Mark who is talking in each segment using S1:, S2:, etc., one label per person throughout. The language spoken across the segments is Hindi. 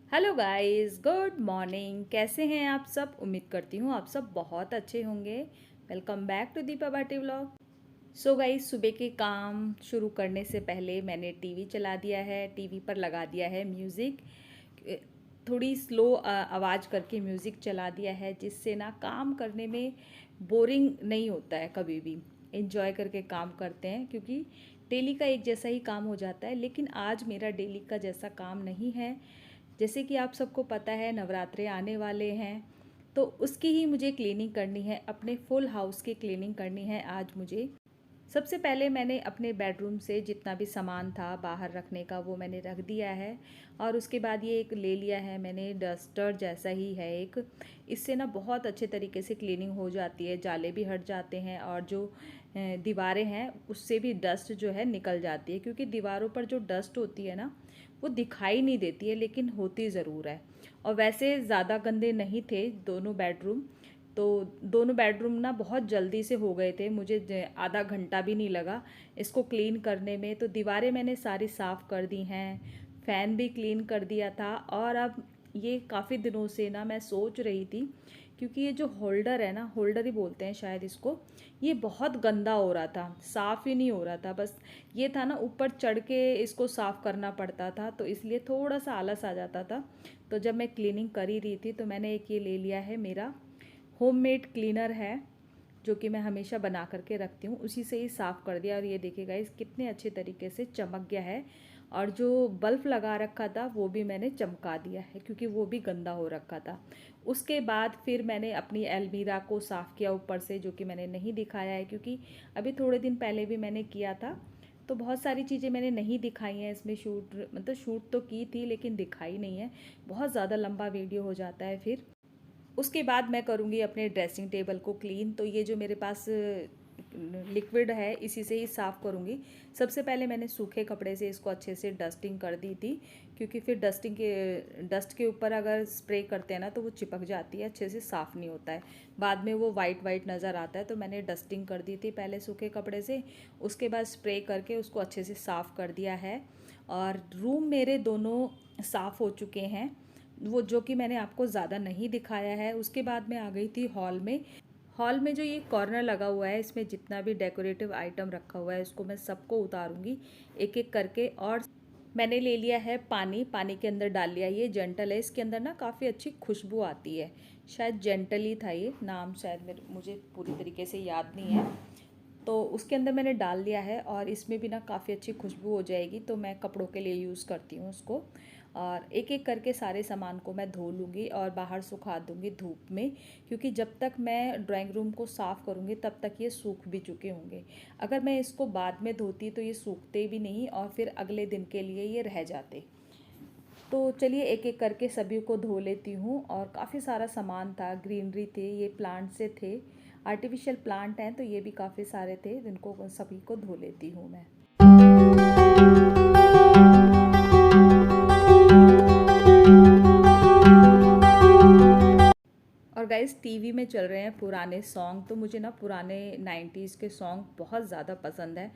S1: Hello guys, good morning. कैसे हैं आप सब? उम्मीद करती हूँ आप सब बहुत अच्छे होंगे। Welcome back to Deepa Bhati vlog. So guys, सुबह के काम शुरू करने से पहले मैंने टीवी चला दिया है। टीवी पर लगा दिया है म्यूज़िक। थोड़ी स्लो आवाज़ करके म्यूज़िक चला दिया है, जिससे ना काम करने में बोरिंग नहीं होता है। कभी भी इंजॉय करके काम करते हैं, क्योंकि डेली का एक जैसा ही काम हो जाता है। लेकिन आज मेरा डेली का जैसा काम नहीं है। जैसे कि आप सबको पता है, नवरात्रे आने वाले हैं, तो उसकी ही मुझे क्लीनिंग करनी है। अपने फुल हाउस की क्लीनिंग करनी है आज मुझे। सबसे पहले मैंने अपने बेडरूम से जितना भी सामान था बाहर रखने का, वो मैंने रख दिया है। और उसके बाद ये एक ले लिया है मैंने, डस्टर जैसा ही है एक। इससे ना बहुत अच्छे तरीके से क्लीनिंग हो जाती है, जाले भी हट जाते हैं और जो दीवारें हैं उससे भी डस्ट जो है निकल जाती है। क्योंकि दीवारों पर जो डस्ट होती है ना, वो दिखाई नहीं देती है, लेकिन होती ज़रूर है। और वैसे ज़्यादा गंदे नहीं थे दोनों बेडरूम। तो दोनों बेडरूम ना बहुत जल्दी से हो गए थे, मुझे आधा घंटा भी नहीं लगा इसको क्लीन करने में। तो दीवारें मैंने सारी साफ़ कर दी हैं, फ़ैन भी क्लीन कर दिया था। और अब ये काफ़ी दिनों से ना मैं सोच रही थी, क्योंकि ये जो होल्डर है ना, होल्डर ही बोलते हैं शायद इसको, ये बहुत गंदा हो रहा था, साफ़ ही नहीं हो रहा था। बस ये था ना, ऊपर चढ़ के इसको साफ़ करना पड़ता था, तो इसलिए थोड़ा सा आलस आ जाता था। तो जब मैं क्लीनिंग कर ही रही थी, तो मैंने एक ये ले लिया है, मेरा होममेड क्लीनर है, जो कि मैं हमेशा बना करके रखती हूँ। उसी से ही साफ़ कर दिया। और ये देखिए गाइस, कितने अच्छे तरीके से चमक गया है। और जो बल्ब लगा रखा था वो भी मैंने चमका दिया है, क्योंकि वो भी गंदा हो रखा था। उसके बाद फिर मैंने अपनी अलमीरा को साफ़ किया ऊपर से, जो कि मैंने नहीं दिखाया है, क्योंकि अभी थोड़े दिन पहले भी मैंने किया था। तो बहुत सारी चीज़ें मैंने नहीं दिखाई हैं इसमें। मतलब शूट तो की थी, लेकिन दिखाई नहीं है। बहुत ज़्यादा लंबा वीडियो हो जाता है फिर। उसके बाद मैं करूँगी अपने ड्रेसिंग टेबल को क्लीन। तो ये जो मेरे पास लिक्विड है, इसी से ही साफ़ करूँगी। सबसे पहले मैंने सूखे कपड़े से इसको अच्छे से डस्टिंग कर दी थी, क्योंकि फिर डस्ट के ऊपर अगर स्प्रे करते हैं ना, तो वो चिपक जाती है, अच्छे से साफ़ नहीं होता है। बाद में वो वाइट वाइट नज़र आता है। तो मैंने डस्टिंग कर दी थी पहले सूखे कपड़े से, उसके बाद स्प्रे करके उसको अच्छे से साफ़ कर दिया है। और रूम मेरे दोनों साफ़ हो चुके हैं, वो जो कि मैंने आपको ज़्यादा नहीं दिखाया है। उसके बाद मैं आ गई थी हॉल में। हॉल में जो ये कॉर्नर लगा हुआ है, इसमें जितना भी डेकोरेटिव आइटम रखा हुआ है, इसको मैं सबको उतारूंगी एक एक करके। और मैंने ले लिया है पानी, पानी के अंदर डाल लिया। ये जेंटल है, इसके अंदर ना काफ़ी अच्छी खुशबू आती है। शायद जेंटल ही था ये नाम, शायद मुझे पूरी तरीके से याद नहीं है। तो उसके अंदर मैंने डाल दिया है, और इसमें भी ना काफ़ी अच्छी खुशबू हो जाएगी। तो मैं कपड़ों के लिए यूज़ करती हूँ उसको। और एक एक करके सारे सामान को मैं धो लूँगी और बाहर सुखा दूँगी धूप में, क्योंकि जब तक मैं ड्राइंग रूम को साफ़ करूँगी तब तक ये सूख भी चुके होंगे। अगर मैं इसको बाद में धोती तो ये सूखते भी नहीं, और फिर अगले दिन के लिए ये रह जाते। तो चलिए एक एक करके सभी को धो लेती हूँ। और काफ़ी सारा सामान था, ग्रीनरी थे, ये प्लांट से थे, आर्टिफिशियल प्लांट हैं, तो ये भी काफ़ी सारे थे, जिनको सभी को धो लेती हूँ मैं। और गाइस, टीवी में चल रहे हैं पुराने सॉन्ग। तो मुझे ना पुराने 90s के सॉन्ग बहुत ज़्यादा पसंद है।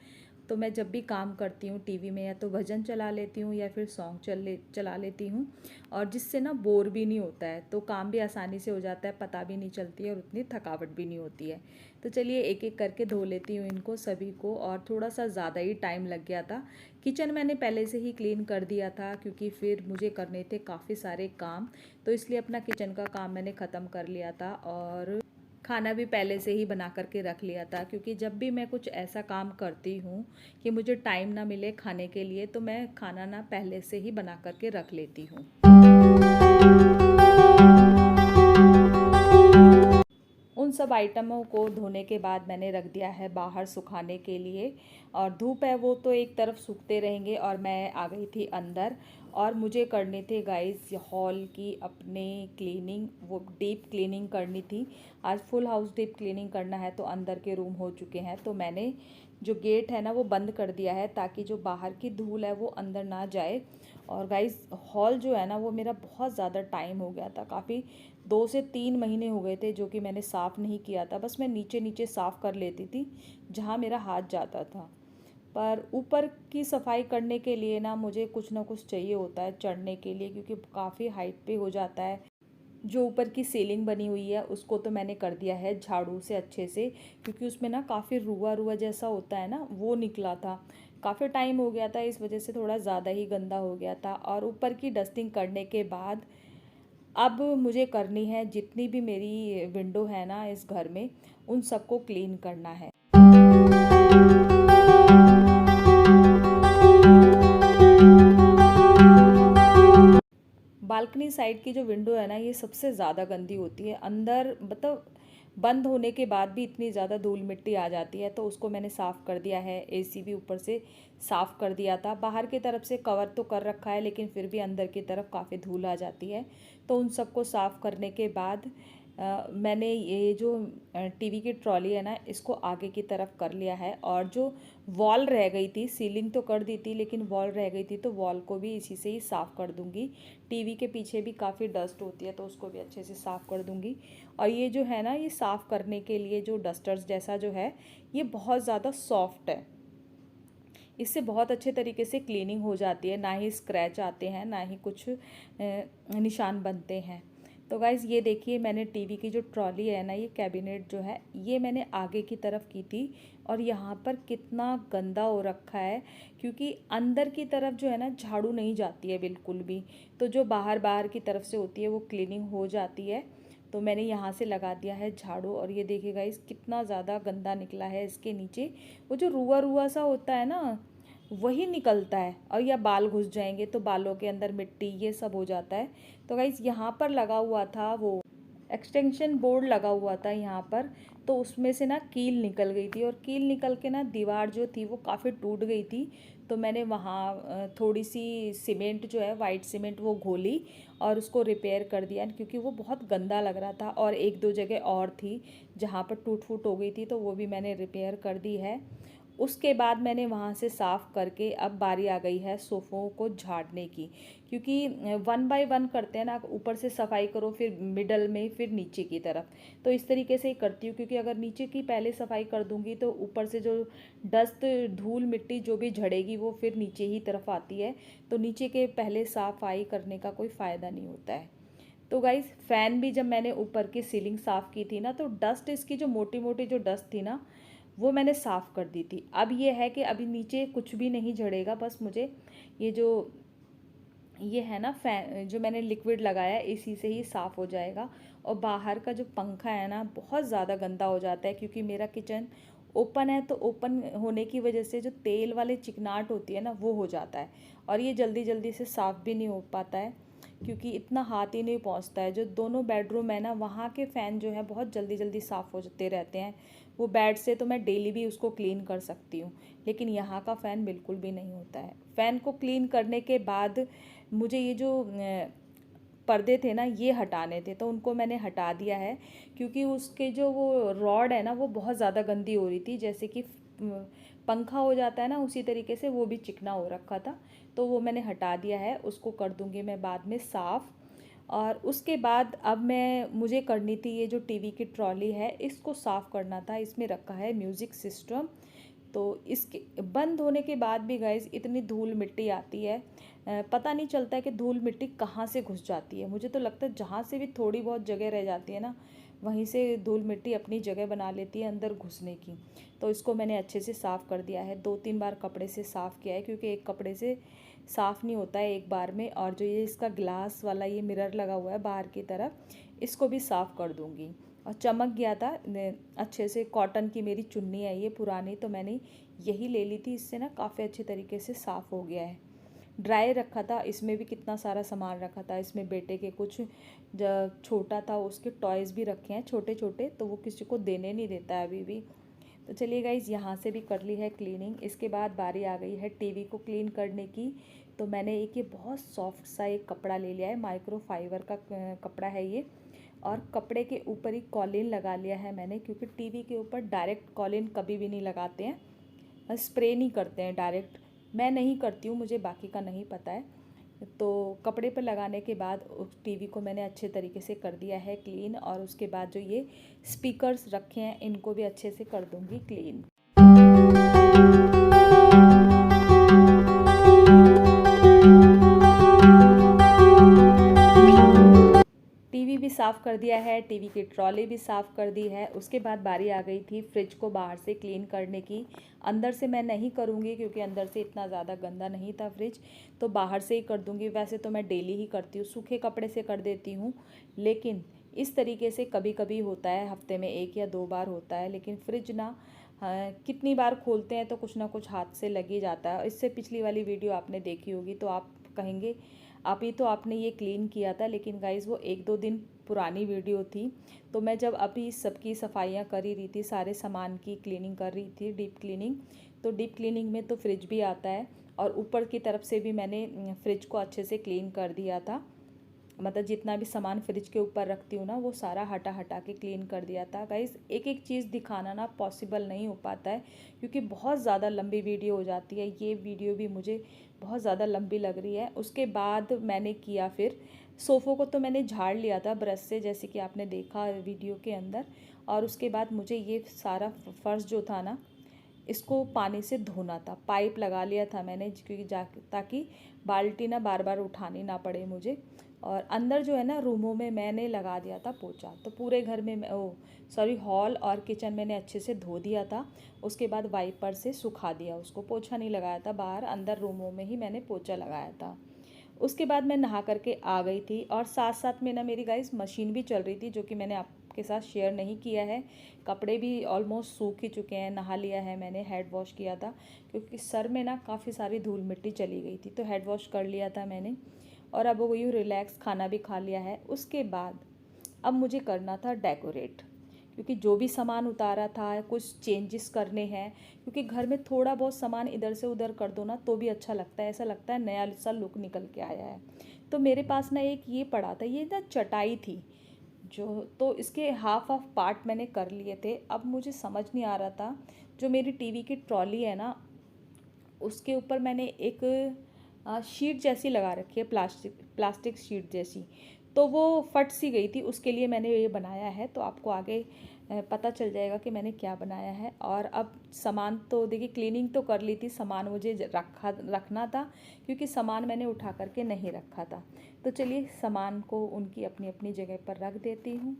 S1: तो मैं जब भी काम करती हूँ टीवी में, या तो भजन चला लेती हूँ या फिर सॉन्ग चला लेती हूँ। और जिससे ना बोर भी नहीं होता है, तो काम भी आसानी से हो जाता है, पता भी नहीं चलती है, और उतनी थकावट भी नहीं होती है। तो चलिए एक एक करके धो लेती हूँ इनको सभी को। और थोड़ा सा ज़्यादा ही टाइम लग गया था। किचन मैंने पहले से ही क्लीन कर दिया था, क्योंकि फिर मुझे करने थे काफ़ी सारे काम। तो इसलिए अपना किचन का काम मैंने ख़त्म कर लिया था। और खाना भी पहले से ही बना करके रख लिया था, क्योंकि जब भी मैं कुछ ऐसा काम करती हूँ कि मुझे टाइम ना मिले खाने के लिए, तो मैं खाना ना पहले से ही बना करके रख लेती हूँ। उन सब आइटमों को धोने के बाद मैंने रख दिया है बाहर सुखाने के लिए। और धूप है वो तो एक तरफ सूखते रहेंगे, और मैं आ गई थी अंदर। और मुझे करने थे गाइस हॉल की अपने क्लीनिंग, वो डीप क्लीनिंग करनी थी। आज फुल हाउस डीप क्लीनिंग करना है। तो अंदर के रूम हो चुके हैं, तो मैंने जो गेट है ना वो बंद कर दिया है, ताकि जो बाहर की धूल है वो अंदर ना जाए। और गाइस, हॉल जो है ना वो मेरा बहुत ज़्यादा टाइम हो गया था, काफ़ी 2 से 3 महीने हो गए थे जो कि मैंने साफ़ नहीं किया था। बस मैं नीचे नीचे साफ़ कर लेती थी जहाँ मेरा हाथ जाता था। पर ऊपर की सफाई करने के लिए ना मुझे कुछ ना कुछ चाहिए होता है चढ़ने के लिए, क्योंकि काफ़ी हाइट पे हो जाता है। जो ऊपर की सीलिंग बनी हुई है उसको तो मैंने कर दिया है झाड़ू से अच्छे से, क्योंकि उसमें ना काफ़ी रुआ रुआ जैसा होता है ना, वो निकला था। काफ़ी टाइम हो गया था, इस वजह से थोड़ा ज़्यादा ही गंदा हो गया था। और ऊपर की डस्टिंग करने के बाद अब मुझे करनी है जितनी भी मेरी विंडो है ना इस घर में, उन सबको क्लीन करना है। बालकनी साइड की जो विंडो है ना, ये सबसे ज़्यादा गंदी होती है। अंदर मतलब बंद होने के बाद भी इतनी ज़्यादा धूल मिट्टी आ जाती है, तो उसको मैंने साफ़ कर दिया है। एसी भी ऊपर से साफ़ कर दिया था। बाहर की तरफ से कवर तो कर रखा है, लेकिन फिर भी अंदर की तरफ काफ़ी धूल आ जाती है। तो उन सबको साफ़ करने के बाद मैंने ये जो टीवी की ट्रॉली है ना, इसको आगे की तरफ कर लिया है। और जो वॉल रह गई थी, सीलिंग तो कर दी थी लेकिन वॉल रह गई थी, तो वॉल को भी इसी से ही साफ़ कर दूंगी। टीवी के पीछे भी काफ़ी डस्ट होती है, तो उसको भी अच्छे से साफ़ कर दूंगी। और ये जो है ना, ये साफ़ करने के लिए जो डस्टर्स जैसा जो है, ये बहुत ज़्यादा सॉफ्ट है। इससे बहुत अच्छे तरीके से क्लीनिंग हो जाती है, ना ही स्क्रैच आते हैं, ना ही कुछ निशान बनते हैं। तो गाइज़ ये देखिए, मैंने टीवी की जो ट्रॉली है ना, ये कैबिनेट जो है, ये मैंने आगे की तरफ की थी। और यहाँ पर कितना गंदा हो रखा है, क्योंकि अंदर की तरफ जो है ना, झाड़ू नहीं जाती है बिल्कुल भी। तो जो बाहर बाहर की तरफ से होती है वो क्लीनिंग हो जाती है। तो मैंने यहाँ से लगा दिया है झाड़ू। और ये देखिए गाइस, कितना ज़्यादा गंदा निकला है इसके नीचे। वो जो रुआ रुआ सा होता है ना, वही निकलता है। और या बाल घुस जाएंगे तो बालों के अंदर मिट्टी ये सब हो जाता है। तो गाइस, यहाँ पर लगा हुआ था वो एक्सटेंशन बोर्ड लगा हुआ था यहाँ पर, तो उसमें से ना कील निकल गई थी। और कील निकल के ना दीवार जो थी वो काफ़ी टूट गई थी। तो मैंने वहाँ थोड़ी सी सीमेंट जो है, वाइट सीमेंट, वो घोली और उसको रिपेयर कर दिया, क्योंकि वो बहुत गंदा लग रहा था। और एक दो जगह और थी जहाँ पर टूट फूट हो गई थी, तो वो भी मैंने रिपेयर कर दी है। उसके बाद मैंने वहाँ से साफ़ करके अब बारी आ गई है सोफ़ों को झाड़ने की, क्योंकि 1 बाय 1 करते हैं ना, ऊपर से सफाई करो, फिर मिडल में, फिर नीचे की तरफ। तो इस तरीके से ही करती हूँ, क्योंकि अगर नीचे की पहले सफाई कर दूँगी तो ऊपर से जो डस्ट, धूल मिट्टी जो भी झड़ेगी वो फिर नीचे ही तरफ आती है। तो नीचे के पहले सफाई करने का कोई फ़ायदा नहीं होता है। तो गाइज़, फ़ैन भी जब मैंने ऊपर की सीलिंग साफ़ की थी ना, तो डस्ट, इसकी जो मोटी मोटी जो डस्ट थी ना, वो मैंने साफ़ कर दी थी। अब ये है कि अभी नीचे कुछ भी नहीं झड़ेगा, बस मुझे ये जो ये है ना फैन, जो मैंने लिक्विड लगाया है, इसी से ही साफ़ हो जाएगा। और बाहर का जो पंखा है ना, बहुत ज़्यादा गंदा हो जाता है, क्योंकि मेरा किचन ओपन है, तो ओपन होने की वजह से जो तेल वाले चिकनाहट होती है ना, वो हो जाता है। और ये जल्दी जल्दी से साफ़ भी नहीं हो पाता है, क्योंकि इतना हाथ ही नहीं पहुंचता है। जो दोनों बेडरूम है ना, वहाँ के फ़ैन जो है बहुत जल्दी जल्दी साफ़ होते रहते हैं। वो बेड से तो मैं डेली भी उसको क्लीन कर सकती हूँ, लेकिन यहाँ का फ़ैन बिल्कुल भी नहीं होता है। फ़ैन को क्लीन करने के बाद मुझे ये जो पर्दे थे ना, ये हटाने थे, तो उनको मैंने हटा दिया है, क्योंकि उसके जो वो रॉड है ना, वो बहुत ज़्यादा गंदी हो रही थी। जैसे कि पंखा हो जाता है ना, उसी तरीके से वो भी चिकना हो रखा था। तो वो मैंने हटा दिया है, उसको कर दूँगी मैं बाद में साफ़। और उसके बाद अब मुझे करनी थी ये जो टीवी की ट्रॉली है, इसको साफ़ करना था। इसमें रखा है म्यूज़िक सिस्टम। तो इसके बंद होने के बाद भी गाइज़, इतनी धूल मिट्टी आती है, पता नहीं चलता है कि धूल मिट्टी कहाँ से घुस जाती है। मुझे तो लगता है जहाँ से भी थोड़ी बहुत जगह रह जाती है ना, वहीं से धूल मिट्टी अपनी जगह बना लेती है अंदर घुसने की। तो इसको मैंने अच्छे से साफ़ कर दिया है, 2-3 बार कपड़े से साफ़ किया है, क्योंकि एक कपड़े से साफ़ नहीं होता है एक बार में। और जो ये इसका ग्लास वाला ये मिरर लगा हुआ है बाहर की तरफ, इसको भी साफ़ कर दूँगी। और चमक गया था अच्छे से। कॉटन की मेरी चुन्नी है ये पुरानी, तो मैंने यही ले ली थी। इससे ना काफ़ी अच्छे तरीके से साफ़ हो गया है। ड्राई रखा था, इसमें भी कितना सारा सामान रखा था। इसमें बेटे के कुछ छोटा था, उसके टॉयज़ भी रखे हैं छोटे छोटे, तो वो किसी को देने नहीं देता है अभी भी। तो चलिए गाइज़, यहाँ से भी कर ली है क्लीनिंग। इसके बाद बारी आ गई है टीवी को क्लीन करने की। तो मैंने ये बहुत सॉफ्ट सा एक कपड़ा ले लिया है, माइक्रो फाइबर का कपड़ा है ये। और कपड़े के ऊपर ही कॉलिन लगा लिया है मैंने, क्योंकि टीवी के ऊपर डायरेक्ट कॉलिन कभी भी नहीं लगाते हैं, स्प्रे नहीं करते हैं डायरेक्ट। मैं नहीं करती हूँ, मुझे बाकी का नहीं पता है। तो कपड़े पर लगाने के बाद उस टीवी को मैंने अच्छे तरीके से कर दिया है क्लीन। और उसके बाद जो ये स्पीकर्स रखे हैं, इनको भी अच्छे से कर दूँगी क्लीन। साफ़ कर दिया है, टीवी की ट्रॉली भी साफ़ कर दी है। उसके बाद बारी आ गई थी फ्रिज को बाहर से क्लीन करने की। अंदर से मैं नहीं करूँगी क्योंकि अंदर से इतना ज़्यादा गंदा नहीं था फ्रिज, तो बाहर से ही कर दूँगी। वैसे तो मैं डेली ही करती हूँ, सूखे कपड़े से कर देती हूँ, लेकिन इस तरीके से कभी कभी होता है, हफ्ते में 1 या 2 बार होता है। लेकिन फ्रिज ना कितनी बार खोलते हैं तो कुछ ना कुछ हाथ से लग ही जाता है। इससे पिछली वाली वीडियो आपने देखी होगी तो आप कहेंगे आप ही तो आपने ये क्लीन किया था, लेकिन गाइज़ वो 1-2 दिन पुरानी वीडियो थी। तो मैं जब अभी सबकी सफाइयाँ कर ही रही थी, सारे सामान की क्लीनिंग कर रही थी, डीप क्लीनिंग, तो डीप क्लीनिंग में तो फ्रिज भी आता है और ऊपर की तरफ से भी मैंने फ्रिज को अच्छे से क्लीन कर दिया था। मतलब जितना भी सामान फ्रिज के ऊपर रखती हूँ ना, वो सारा हटा हटा के क्लीन कर दिया था। गाइस एक एक चीज़ दिखाना ना पॉसिबल नहीं हो पाता है क्योंकि बहुत ज़्यादा लंबी वीडियो हो जाती है। ये वीडियो भी मुझे बहुत ज़्यादा लंबी लग रही है। उसके बाद मैंने किया, फिर सोफ़ों को तो मैंने झाड़ लिया था ब्रश से, जैसे कि आपने देखा वीडियो के अंदर। और उसके बाद मुझे ये सारा फर्श जो था ना, इसको पानी से धोना था। पाइप लगा लिया था मैंने क्योंकि ताकि बाल्टी ना बार बार उठानी ना पड़े मुझे। और अंदर जो है ना रूमों में मैंने लगा दिया था पोछा, तो पूरे घर में हॉल और किचन मैंने अच्छे से धो दिया था। उसके बाद वाइपर से सुखा दिया उसको, पोछा नहीं लगाया था बाहर, अंदर रूमों में ही मैंने पोछा लगाया था। उसके बाद मैं नहा करके आ गई थी और साथ साथ में ना मेरी गाइस मशीन भी चल रही थी, जो कि मैंने आपके साथ शेयर नहीं किया है। कपड़े भी ऑलमोस्ट सूख ही चुके हैं, नहा लिया है मैंने, हेड वॉश किया था क्योंकि सर में ना काफ़ी सारी धूल मिट्टी चली गई थी, तो हेड वॉश कर लिया था मैंने। और अब वो यूँ रिलैक्स, खाना भी खा लिया है। उसके बाद अब मुझे करना था डेकोरेट, क्योंकि जो भी सामान उतारा था कुछ चेंजेस करने हैं, क्योंकि घर में थोड़ा बहुत सामान इधर से उधर कर दो ना तो भी अच्छा लगता है, ऐसा लगता है नया सा लुक निकल के आया है। तो मेरे पास ना एक ये पड़ा था, ये ना चटाई थी जो, तो इसके हाफ पार्ट मैंने कर लिए थे। अब मुझे समझ नहीं आ रहा था, जो मेरी टीवी की ट्रॉली है ना उसके ऊपर मैंने एक शीट जैसी लगा रखी है, प्लास्टिक शीट जैसी, तो वो फट सी गई थी, उसके लिए मैंने ये बनाया है। तो आपको आगे पता चल जाएगा कि मैंने क्या बनाया है। और अब सामान तो देखिए, क्लीनिंग तो कर ली थी, सामान मुझे रखना था क्योंकि सामान मैंने उठा करके नहीं रखा था। तो चलिए सामान को उनकी अपनी अपनी जगह पर रख देती हूँ।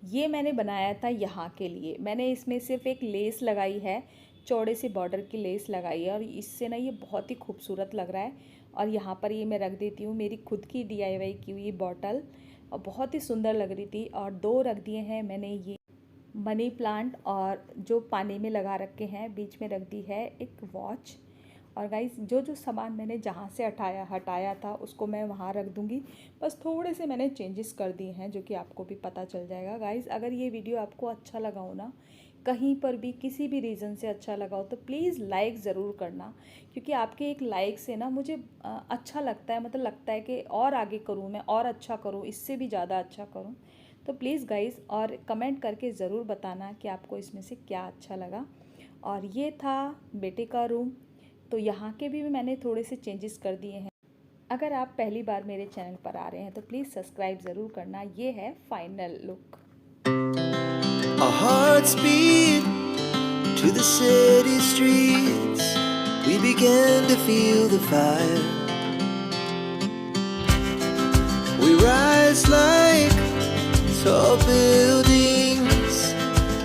S1: ये मैंने बनाया था यहाँ के लिए, मैंने इसमें सिर्फ एक लेस लगाई है, चौड़े से बॉर्डर की लेस लगाई है और इससे ना ये बहुत ही खूबसूरत लग रहा है। और यहाँ पर ये मैं रख देती हूँ मेरी खुद की DIY की हुई बॉटल, और बहुत ही सुंदर लग रही थी। और 2 रख दिए हैं मैंने ये मनी प्लांट, और जो पानी में लगा रखे हैं, बीच में रख दी है एक वॉच। और गाइस जो जो सामान मैंने जहाँ से हटाया था उसको मैं वहाँ रख दूँगी। बस थोड़े से मैंने चेंजेस कर दिए हैं जो कि आपको भी पता चल जाएगा। गाइस अगर ये वीडियो आपको अच्छा लगा हो ना, कहीं पर भी किसी भी रीज़न से अच्छा लगा हो, तो प्लीज़ लाइक ज़रूर करना, क्योंकि आपके एक लाइक से ना मुझे अच्छा लगता है, मतलब लगता है कि और आगे करूँ मैं, और अच्छा करूँ, इससे भी ज़्यादा अच्छा करूँ। तो प्लीज़ गाइस, और कमेंट करके ज़रूर बताना कि आपको इसमें से क्या अच्छा लगा। और ये था बेटे का रूम, तो यहाँ के भी मैंने थोड़े से चेंजेस कर दिए हैं। अगर आप पहली बार मेरे चैनल पर आ रहे हैं तो प्लीज़ सब्सक्राइब ज़रूर करना। ये है final look.
S2: Our hearts beat to the city streets. We began to feel the fire. We rise like tall buildings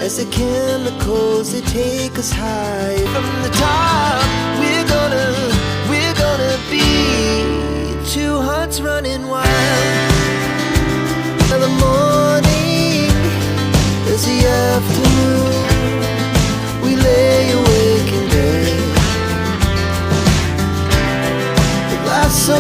S2: as the chemicals, they take us high. From the top, we're gonna be two hearts running wild. In the morning, as the afternoon, we lay awake in bed. But life's so